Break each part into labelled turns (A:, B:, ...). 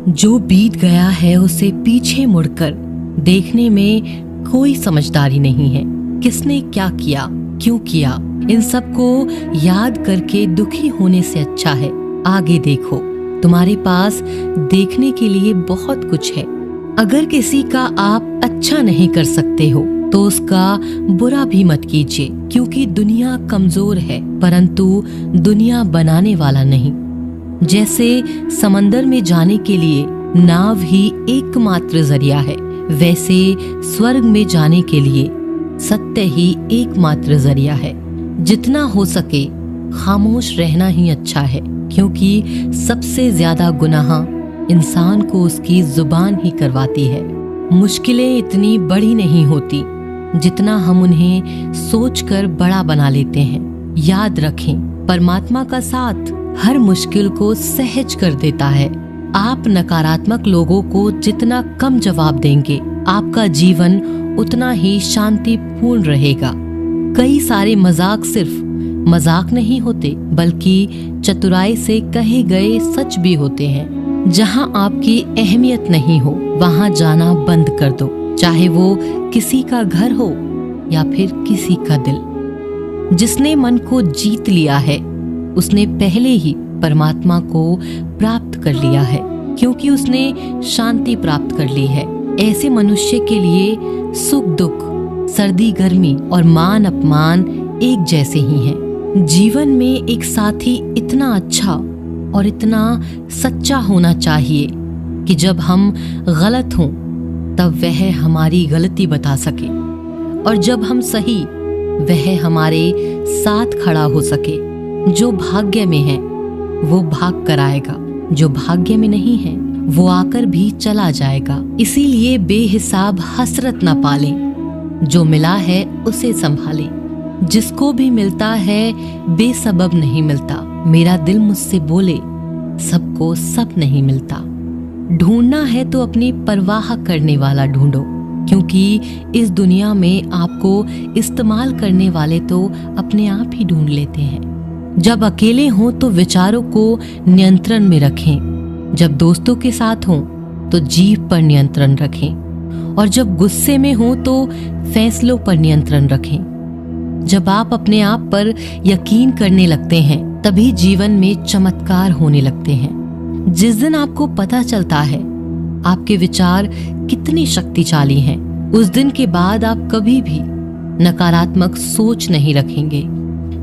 A: जो बीत गया है उसे पीछे मुड़कर देखने में कोई समझदारी नहीं है। किसने क्या किया, क्यों किया, इन सब को याद करके दुखी होने से अच्छा है आगे देखो। तुम्हारे पास देखने के लिए बहुत कुछ है। अगर किसी का आप अच्छा नहीं कर सकते हो तो उसका बुरा भी मत कीजिए, क्योंकि दुनिया कमजोर है परंतु दुनिया बनाने वाला नहीं। जैसे समंदर में जाने के लिए नाव ही एकमात्र जरिया है, वैसे स्वर्ग में जाने के लिए सत्य ही एकमात्र जरिया है। जितना हो सके खामोश रहना ही अच्छा है, क्योंकि सबसे ज्यादा गुनाह इंसान को उसकी जुबान ही करवाती है। मुश्किलें इतनी बड़ी नहीं होती जितना हम उन्हें सोचकर बड़ा बना लेते हैं। याद रखें, परमात्मा का साथ हर मुश्किल को सहज कर देता है। आप नकारात्मक लोगों को जितना कम जवाब देंगे, आपका जीवन उतना ही शांतिपूर्ण रहेगा। कई सारे मजाक सिर्फ मजाक नहीं होते, बल्कि चतुराई से कहे गए सच भी होते हैं। जहां आपकी अहमियत नहीं हो वहां जाना बंद कर दो, चाहे वो किसी का घर हो या फिर किसी का दिल। जिसने मन को जीत लिया है उसने पहले ही परमात्मा को प्राप्त कर लिया है, क्योंकि उसने शांति प्राप्त कर ली है। ऐसे मनुष्य के लिए सुख दुख, सर्दी गर्मी और मान अपमान एक जैसे ही हैं। जीवन में एक साथी इतना अच्छा और इतना सच्चा होना चाहिए कि जब हम गलत हों तब वह हमारी गलती बता सके, और जब हम सही वह हमारे साथ खड़ा हो सके। जो भाग्य में है वो भाग कर आएगा, जो भाग्य में नहीं है वो आकर भी चला जाएगा। इसीलिए बेहिसाब हसरत न पालें, जो मिला है उसे संभालें। जिसको भी मिलता है बेसबब नहीं मिलता। मेरा दिल मुझसे बोले सबको सब नहीं मिलता। ढूंढना है तो अपनी परवाह करने वाला ढूंढो, क्योंकि इस दुनिया में आपको इस्तेमाल करने वाले तो अपने आप ही ढूंढ लेते हैं। जब अकेले हों तो विचारों को नियंत्रण में रखें, जब दोस्तों के साथ हों तो जीभ पर नियंत्रण रखें, और जब गुस्से में हों तो फैसलों पर नियंत्रण रखें। जब आप अपने आप पर यकीन करने लगते हैं तभी जीवन में चमत्कार होने लगते हैं। जिस दिन आपको पता चलता है आपके विचार कितने शक्तिशाली हैं, उस दिन के बाद आप कभी भी नकारात्मक सोच नहीं रखेंगे।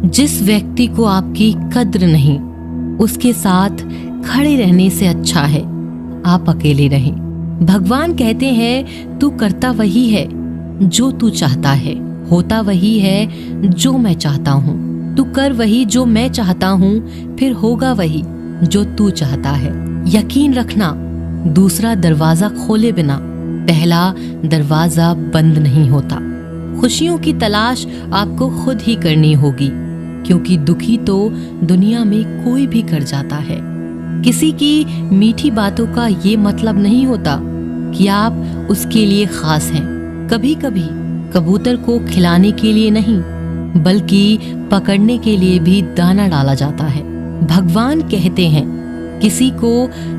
A: जिस व्यक्ति को आपकी कद्र नहीं, उसके साथ खड़े रहने से अच्छा है आप अकेले रहें। भगवान कहते हैं तू करता वही है जो तू चाहता है, होता वही है जो मैं चाहता हूँ। तू कर वही जो मैं चाहता हूँ, फिर होगा वही जो तू चाहता है। यकीन रखना, दूसरा दरवाजा खोले बिना पहला दरवाजा बंद नहीं होता। खुशियों की तलाश आपको खुद ही करनी होगी, क्योंकि दुखी तो दुनिया में कोई भी कर जाता है। किसी की मीठी बातों का ये मतलब नहीं होता कि आप उसके लिए खास हैं। कभी कभी कबूतर को खिलाने के लिए नहीं, बल्कि पकड़ने के लिए भी दाना डाला जाता है। भगवान कहते हैं किसी को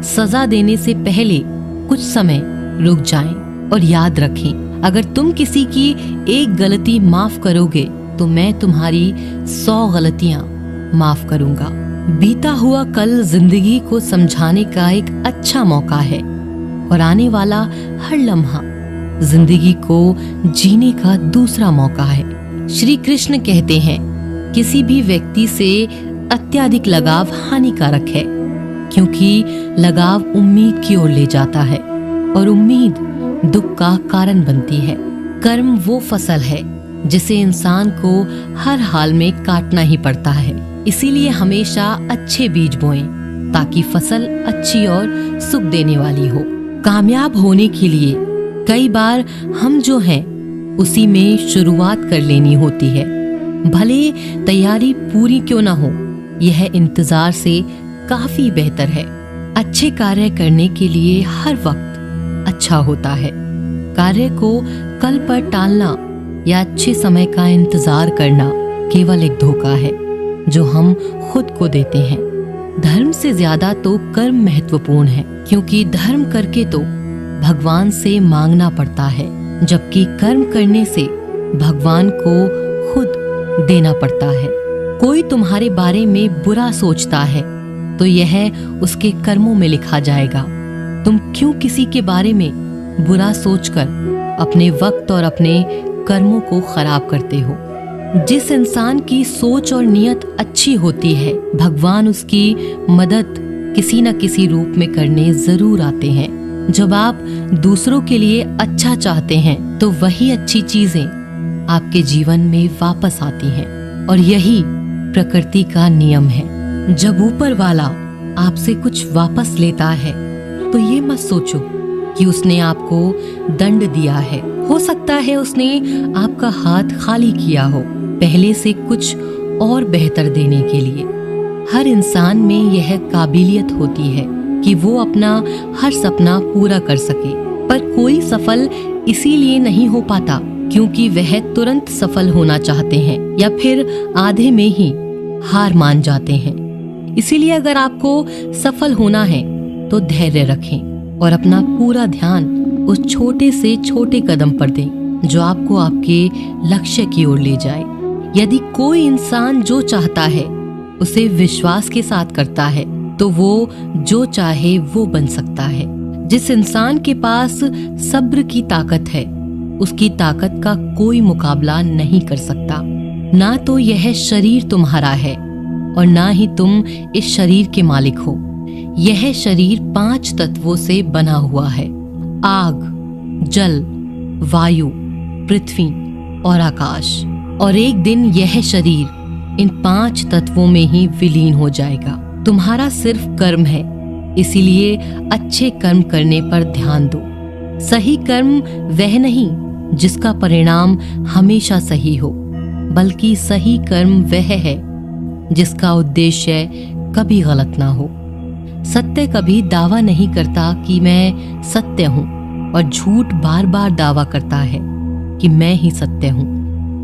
A: सजा देने से पहले कुछ समय रुक जाएं और याद रखें, अगर तुम किसी की एक गलती माफ करोगे तो मैं तुम्हारी 100 गलतियां माफ करूंगा। बीता हुआ कल जिंदगी को समझाने का एक अच्छा मौका है, और आने वाला हर लम्हा जिंदगी को जीने का दूसरा मौका है। श्री कृष्ण कहते हैं किसी भी व्यक्ति से अत्यधिक लगाव हानिकारक है, क्योंकि लगाव उम्मीद की ओर ले जाता है और उम्मीद दुख का कारण बनती है। कर्म वो फसल है जिसे इंसान को हर हाल में काटना ही पड़ता है। इसीलिए हमेशा अच्छे बीज बोएं ताकि फसल अच्छी और सुख देने वाली हो। कामयाब होने के लिए कई बार हम जो हैं उसी में शुरुआत कर लेनी होती है। भले तैयारी पूरी क्यों ना हो, यह इंतजार से काफी बेहतर है। अच्छे कार्य करने के लिए हर वक्त अच्छा होता है। कार्य को कल पर टालना या अच्छे समय का इंतजार करना केवल एक धोखा है जो हम खुद को देते हैं। धर्म से ज्यादा तो कर्म महत्वपूर्ण है, क्योंकि धर्म करके तो भगवान से मांगना पड़ता है, जबकि कर्म करने से भगवान को खुद देना पड़ता है। कोई तुम्हारे बारे में बुरा सोचता है तो यह उसके कर्मों में लिखा जाएगा। तुम क्यों किसी के बारे में बुरा सोचकर अपने वक्त और अपने कर्मों को खराब करते हो? जिस इंसान की सोच और नियत अच्छी होती है, भगवान उसकी मदद किसी न किसी रूप में करने जरूर आते हैं। जब आप दूसरों के लिए अच्छा चाहते हैं तो वही अच्छी चीजें आपके जीवन में वापस आती हैं, और यही प्रकृति का नियम है। जब ऊपर वाला आपसे कुछ वापस लेता है तो ये मत सोचो कि उसने आपको दंड दिया है। हो सकता है उसने आपका हाथ खाली किया हो पहले से कुछ और बेहतर देने के लिए। हर इंसान में यह काबिलियत होती है कि वो अपना हर सपना पूरा कर सके, पर कोई सफल इसीलिए नहीं हो पाता क्योंकि वह तुरंत सफल होना चाहते हैं या फिर आधे में ही हार मान जाते हैं। इसीलिए अगर आपको सफल होना है तो धैर्य रखें और अपना पूरा ध्यान उस छोटे से छोटे कदम पर दें जो आपको आपके लक्ष्य की ओर ले जाए। यदि कोई इंसान जो चाहता है उसे विश्वास के साथ करता है तो वो जो चाहे वो बन सकता है। जिस इंसान के पास सब्र की ताकत है उसकी ताकत का कोई मुकाबला नहीं कर सकता। ना तो यह शरीर तुम्हारा है और ना ही तुम इस शरीर के मालिक हो। यह शरीर 5 तत्वों से बना हुआ है: आग, जल, वायु, पृथ्वी और आकाश। और एक दिन यह शरीर इन 5 तत्वों में ही विलीन हो जाएगा। तुम्हारा सिर्फ कर्म है, इसीलिए अच्छे कर्म करने पर ध्यान दो। सही कर्म वह नहीं जिसका परिणाम हमेशा सही हो, बल्कि सही कर्म वह है जिसका उद्देश्य कभी गलत ना हो। सत्य कभी दावा नहीं करता कि मैं सत्य हूँ, और झूठ बार बार दावा करता है कि मैं ही सत्य हूँ।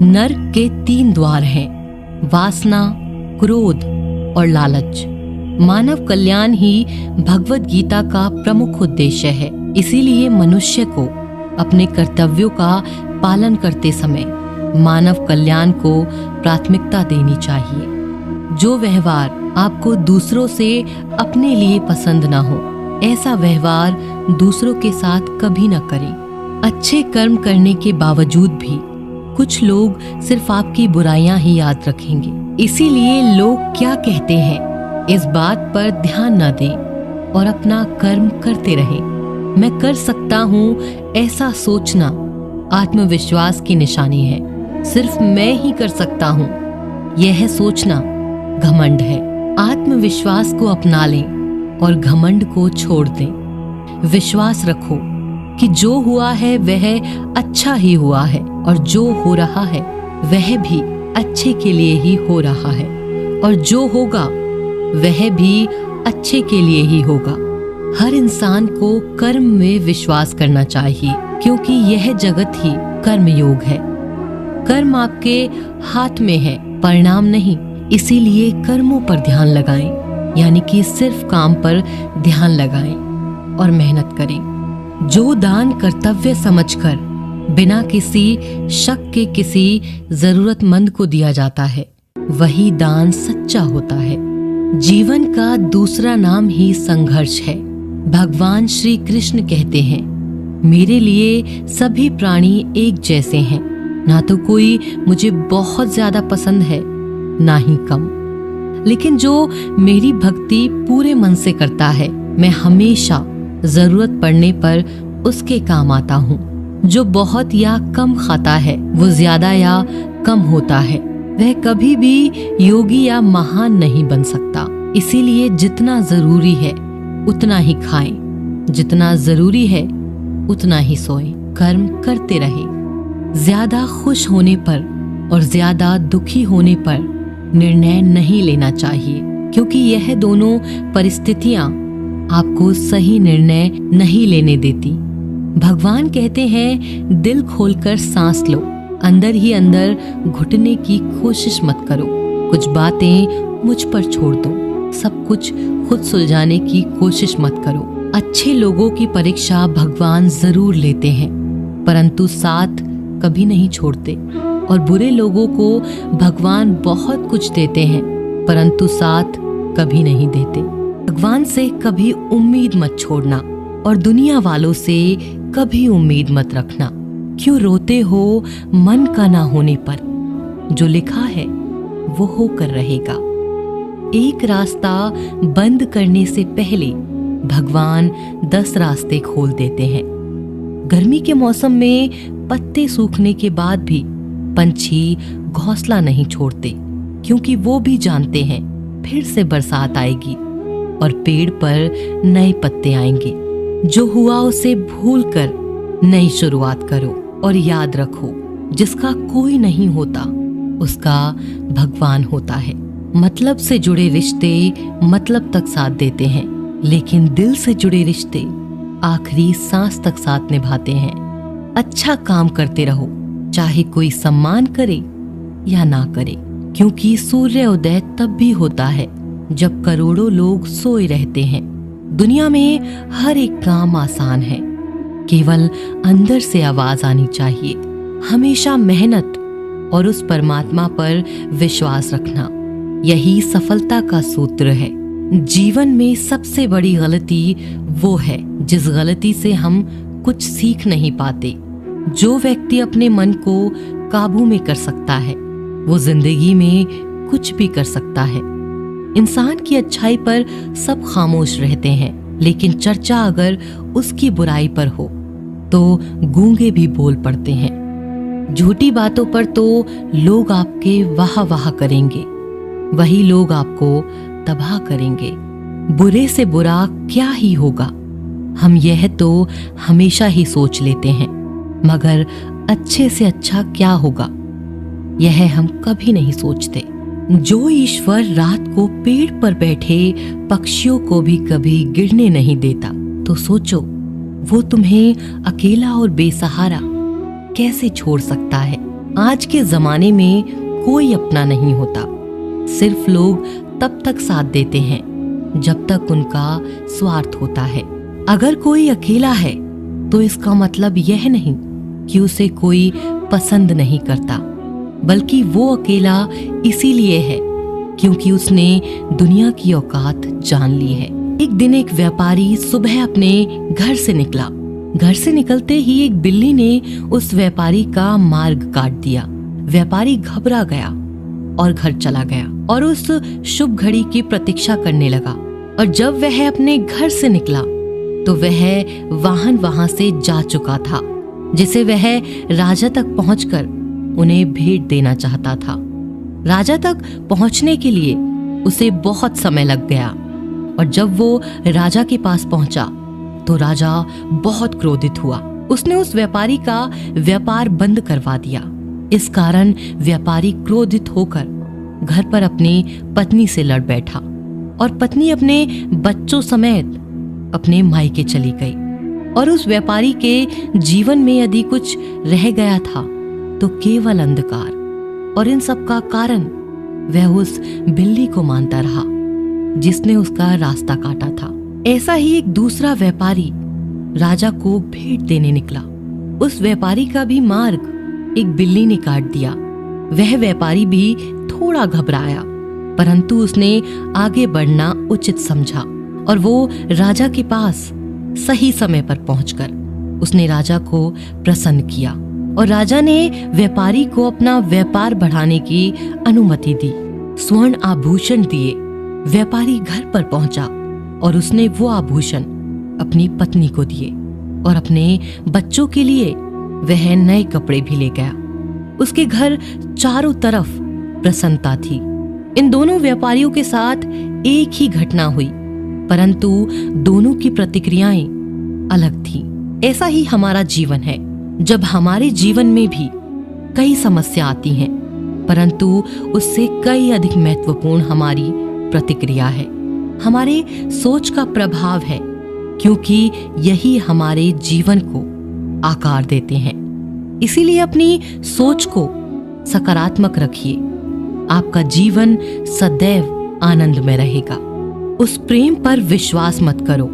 A: नरक के 3 द्वार हैं: वासना, क्रोध और लालच। मानव कल्याण ही भगवत गीता का प्रमुख उद्देश्य है। इसीलिए मनुष्य को अपने कर्तव्यों का पालन करते समय मानव कल्याण को प्राथमिकता देनी चाहिए। जो व्यवहार आपको दूसरों से अपने लिए पसंद ना हो, ऐसा व्यवहार दूसरों के साथ कभी न करें। अच्छे कर्म करने के बावजूद भी कुछ लोग सिर्फ आपकी बुराइयां ही याद रखेंगे। इसीलिए लोग क्या कहते हैं इस बात पर ध्यान न दें और अपना कर्म करते रहें। मैं कर सकता हूँ ऐसा सोचना आत्मविश्वास की निशानी है। सिर्फ मैं ही कर सकता हूँ यह सोचना घमंड है। आत्मविश्वास को अपना लें और घमंड को छोड़ दें। विश्वास रखो कि जो हुआ है वह अच्छा ही हुआ है, और जो हो रहा है वह भी अच्छे के लिए ही हो रहा है, और जो होगा वह भी अच्छे के लिए ही होगा। हर इंसान को कर्म में विश्वास करना चाहिए, क्योंकि यह जगत ही कर्म योग है। कर्म आपके हाथ में है, परिणाम नहीं। इसीलिए कर्मों पर ध्यान लगाएं, यानी कि सिर्फ काम पर ध्यान लगाएं और मेहनत करें। जो दान कर्तव्य समझकर बिना किसी शक के किसी जरूरतमंद को दिया जाता है, वही दान सच्चा होता है। जीवन का दूसरा नाम ही संघर्ष है। भगवान श्री कृष्ण कहते हैं, मेरे लिए सभी प्राणी एक जैसे हैं। ना तो कोई मुझे बहुत ज्यादा पसंद है, ना ही कम। लेकिन जो मेरी भक्ति पूरे मन से करता है, मैं हमेशा जरूरत पड़ने पर उसके काम आता हूँ। जो बहुत या कम खाता है, वो ज्यादा या कम होता है, वह कभी भी योगी या महान नहीं बन सकता। इसीलिए जितना जरूरी है उतना ही खाएं, जितना जरूरी है उतना ही सोएं। कर्म करते रहें। ज्यादा खुश होने पर और ज्यादा दुखी होने पर निर्णय नहीं लेना चाहिए, क्योंकि यह दोनों परिस्थितियां आपको सही निर्णय नहीं लेने देती। भगवान कहते हैं, दिल खोलकर सांस लो, अंदर ही अंदर घुटने की कोशिश मत करो। कुछ बातें मुझ पर छोड़ दो, सब कुछ खुद सुलझाने की कोशिश मत करो। अच्छे लोगों की परीक्षा भगवान जरूर लेते हैं, परंतु साथ कभी नहीं छोड़ते। और बुरे लोगों को भगवान बहुत कुछ देते हैं, परंतु साथ कभी नहीं देते। भगवान से कभी उम्मीद मत छोड़ना और दुनिया वालों से कभी उम्मीद मत रखना। क्यों रोते हो मन का ना होने पर? जो लिखा है वो होकर रहेगा। एक रास्ता बंद करने से पहले भगवान 10 रास्ते खोल देते हैं। गर्मी के मौसम में पत्ते सूखने के बाद भी पंछी घोंसला नहीं छोड़ते, क्योंकि वो भी जानते हैं फिर से बरसात आएगी और पेड़ पर नए पत्ते आएंगे। जो हुआ उसे भूलकर नई शुरुआत करो और याद रखो, जिसका कोई नहीं होता उसका भगवान होता है। मतलब से जुड़े रिश्ते मतलब तक साथ देते हैं, लेकिन दिल से जुड़े रिश्ते आखिरी सांस तक साथ निभाते हैं। अच्छा काम करते रहो, चाहे कोई सम्मान करे या ना करे, क्योंकि सूर्य उदय तब भी होता है जब करोड़ों लोग सोए रहते हैं। दुनिया में हर एक काम आसान है, केवल अंदर से आवाज आनी चाहिए। हमेशा मेहनत और उस परमात्मा पर विश्वास रखना, यही सफलता का सूत्र है। जीवन में सबसे बड़ी गलती वो है जिस गलती से हम कुछ सीख नहीं पाते। जो व्यक्ति अपने मन को काबू में कर सकता है वो जिंदगी में कुछ भी कर सकता है। इंसान की अच्छाई पर सब खामोश रहते हैं, लेकिन चर्चा अगर उसकी बुराई पर हो तो गूंगे भी बोल पड़ते हैं। झूठी बातों पर तो लोग आपके वाह वाह करेंगे, वही लोग आपको तबाह करेंगे। बुरे से बुरा क्या ही होगा, हम यह तो हमेशा ही सोच लेते हैं, मगर अच्छे से अच्छा क्या होगा यह हम कभी नहीं सोचते। जो ईश्वर रात को पेड़ पर बैठे पक्षियों को भी कभी गिरने नहीं देता, तो सोचो वो तुम्हें अकेला और बेसहारा कैसे छोड़ सकता है। आज के जमाने में कोई अपना नहीं होता, सिर्फ लोग तब तक साथ देते हैं जब तक उनका स्वार्थ होता है। अगर कोई अकेला है तो इसका मतलब यह नहीं कि उसे कोई पसंद नहीं करता, बल्कि वो अकेला इसीलिए है क्योंकि उसने दुनिया की औकात जान ली है। एक दिन एक व्यापारी सुबह अपने घर से निकला। घर से निकलते ही एक बिल्ली ने उस व्यापारी का मार्ग काट दिया। व्यापारी घबरा गया और घर चला गया और उस शुभ घड़ी की प्रतीक्षा करने लगा। और जब वह अपने घर से निकला तो वह वाहन वहां से जा चुका था, जिसे वह राजा तक पहुंचकर उन्हें भेंट देना चाहता था। राजा तक पहुंचने के लिए उसे बहुत समय लग गया और जब वो राजा के पास पहुंचा तो राजा बहुत क्रोधित हुआ। उसने उस व्यापारी का व्यापार बंद करवा दिया। इस कारण व्यापारी क्रोधित होकर घर पर अपनी पत्नी से लड़ बैठा और पत्नी अपने बच्चों समेत अपने मायके चली गई। और उस व्यापारी के जीवन में यदि कुछ रह गया था तो केवल अंधकार, और इन सब का कारण वह उस बिल्ली को मानता रहा जिसने उसका रास्ता काटा था। ऐसा ही एक दूसरा व्यापारी राजा को भेंट देने निकला। उस व्यापारी का भी मार्ग एक बिल्ली ने काट दिया। वह व्यापारी भी थोड़ा घबराया, परंतु उसने आगे बढ़ना उचित समझा और वो राजा के पास सही समय पर पहुंचकर उसने राजा को प्रसन्न किया और राजा ने व्यापारी को अपना व्यापार बढ़ाने की अनुमति दी। स्वर्ण आभूषण दिए। व्यापारी घर पर पहुंचा और उसने वो आभूषण अपनी पत्नी को दिए और अपने बच्चों के लिए वह नए कपड़े भी ले गया। उसके घर चारों तरफ प्रसन्नता थी। इन दोनों व्यापारियों के साथ एक ही घटना हुई, परंतु दोनों की प्रतिक्रियाएं अलग थीं। ऐसा ही हमारा जीवन है। जब हमारे जीवन में भी कई समस्या आती हैं, परंतु उससे कई अधिक महत्वपूर्ण हमारी प्रतिक्रिया है, हमारे सोच का प्रभाव है, क्योंकि यही हमारे जीवन को आकार देते हैं। इसीलिए अपनी सोच को सकारात्मक रखिए। आपका जीवन सदैव आनंद में रहेगा। उस प्रेम पर विश्वास मत करो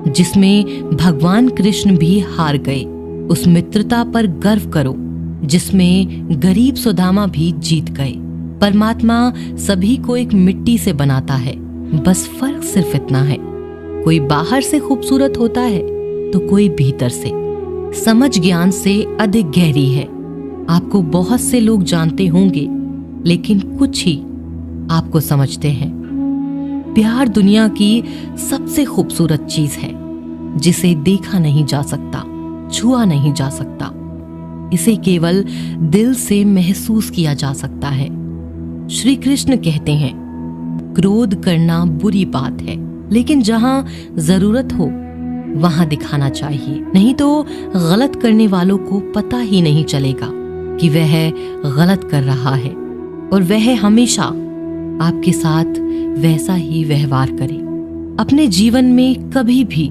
A: जिसमें भगवान कृष्ण भी हार गए। उस मित्रता पर गर्व करो जिसमें गरीब सुदामा भी जीत गए। परमात्मा सभी को एक मिट्टी से बनाता है, बस फर्क सिर्फ इतना है, कोई बाहर से खूबसूरत होता है तो कोई भीतर से। समझ ज्ञान से अधिक गहरी है। आपको बहुत से लोग जानते होंगे लेकिन कुछ ही आपको समझते हैं। प्यार दुनिया की सबसे खूबसूरत चीज है जिसे देखा नहीं जा सकता, छुआ नहीं जा सकता। इसे केवल दिल से महसूस किया जा सकता है। श्री कृष्ण कहते हैं, क्रोध करना बुरी बात है, लेकिन जहां जरूरत हो वहां दिखाना चाहिए, नहीं तो गलत करने वालों को पता ही नहीं चलेगा कि वह गलत कर रहा है और वह हमेशा आपके साथ वैसा ही व्यवहार करे। अपने जीवन में कभी भी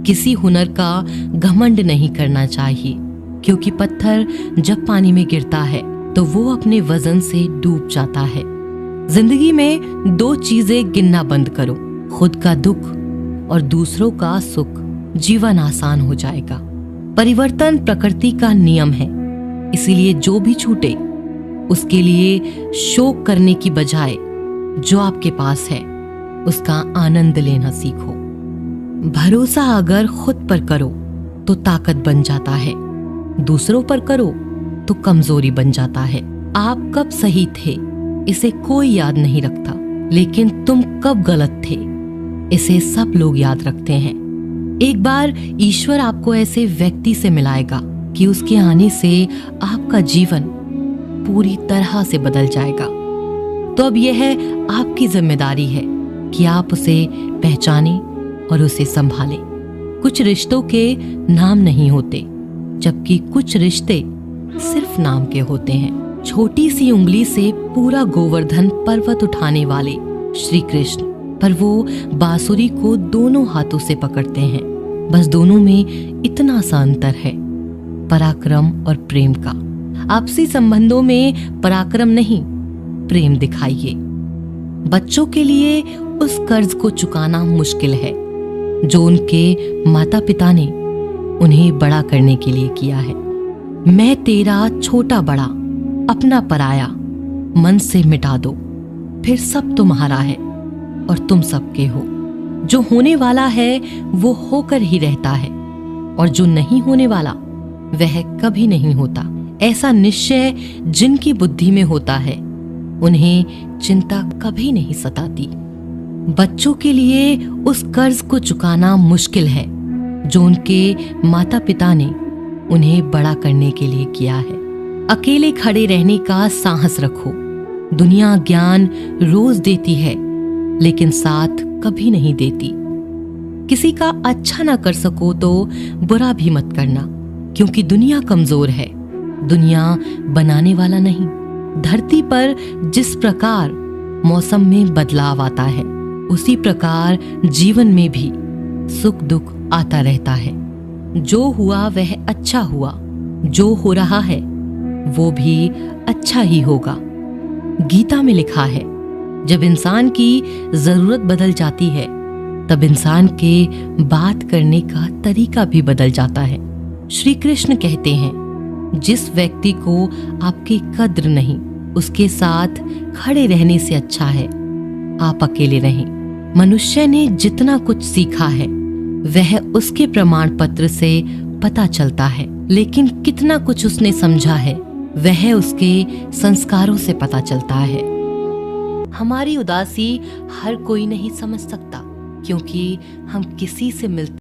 A: किसी हुनर का घमंड नहीं करना चाहिए, क्योंकि पत्थर जब पानी में गिरता है तो वो अपने वजन से डूब जाता है। जिंदगी में दो चीजें गिनना बंद करो, खुद का दुख और दूसरों का सुख। जीवन आसान हो जाएगा। परिवर्तन प्रकृति का नियम है, इसीलिए जो भी छूटे उसके लिए शोक करने की बजाय जो आपके पास है उसका आनंद लेना सीखो। भरोसा अगर खुद पर करो तो ताकत बन जाता है, दूसरों पर करो तो कमजोरी बन जाता है। आप कब सही थे इसे कोई याद नहीं रखता, लेकिन तुम कब गलत थे इसे सब लोग याद रखते हैं। एक बार ईश्वर आपको ऐसे व्यक्ति से मिलाएगा कि उसके आने से आपका जीवन पूरी तरह से बदल जाएगा। तो अब यह आपकी जिम्मेदारी है कि आप उसे पहचानें और उसे संभालें। कुछ रिश्तों के नाम नहीं होते, जबकि कुछ रिश्ते सिर्फ नाम के होते हैं। छोटी सी उंगली से पूरा गोवर्धन पर्वत उठाने वाले श्री कृष्ण, पर वो बांसुरी को दोनों हाथों से पकड़ते हैं। बस दोनों में इतना सा अंतर है, पराक्रम और प्रेम का। आपसी संबंधों में पराक्रम नहीं, प्रेम दिखाइए। बच्चों के लिए उस कर्ज को चुकाना मुश्किल है जो उनके माता पिता ने उन्हें बड़ा करने के लिए किया है। मैं तेरा छोटा बड़ा अपना पराया मन से मिटा दो, फिर सब तुम्हारा है और तुम सबके हो। जो होने वाला है वो होकर ही रहता है, और जो नहीं होने वाला वह कभी नहीं होता। ऐसा निश्चय जिनकी बुद्धि में होता है उन्हें चिंता कभी नहीं सताती। बच्चों के लिए उस कर्ज को चुकाना मुश्किल है जो उनके माता पिता ने उन्हें बड़ा करने के लिए किया है। अकेले खड़े रहने का साहस रखो। दुनिया ज्ञान रोज देती है, लेकिन साथ कभी नहीं देती। किसी का अच्छा ना कर सको तो बुरा भी मत करना, क्योंकि दुनिया कमजोर है, दुनिया बनाने वाला नहीं। धरती पर जिस प्रकार मौसम में बदलाव आता है, उसी प्रकार जीवन में भी सुख दुख आता रहता है। जो हुआ वह अच्छा हुआ, जो हो रहा है वो भी अच्छा ही होगा। गीता में लिखा है, जब इंसान की जरूरत बदल जाती है तब इंसान के बात करने का तरीका भी बदल जाता है। श्री कृष्ण कहते हैं, जिस व्यक्ति को आपकी कद्र नहीं, उसके साथ खड़े रहने से अच्छा है आप अकेले रहें। मनुष्य ने जितना कुछ सीखा है वह उसके प्रमाण पत्र से पता चलता है, लेकिन कितना कुछ उसने समझा है वह उसके संस्कारों से पता चलता है। हमारी उदासी हर कोई नहीं समझ सकता, क्योंकि हम किसी से मिलते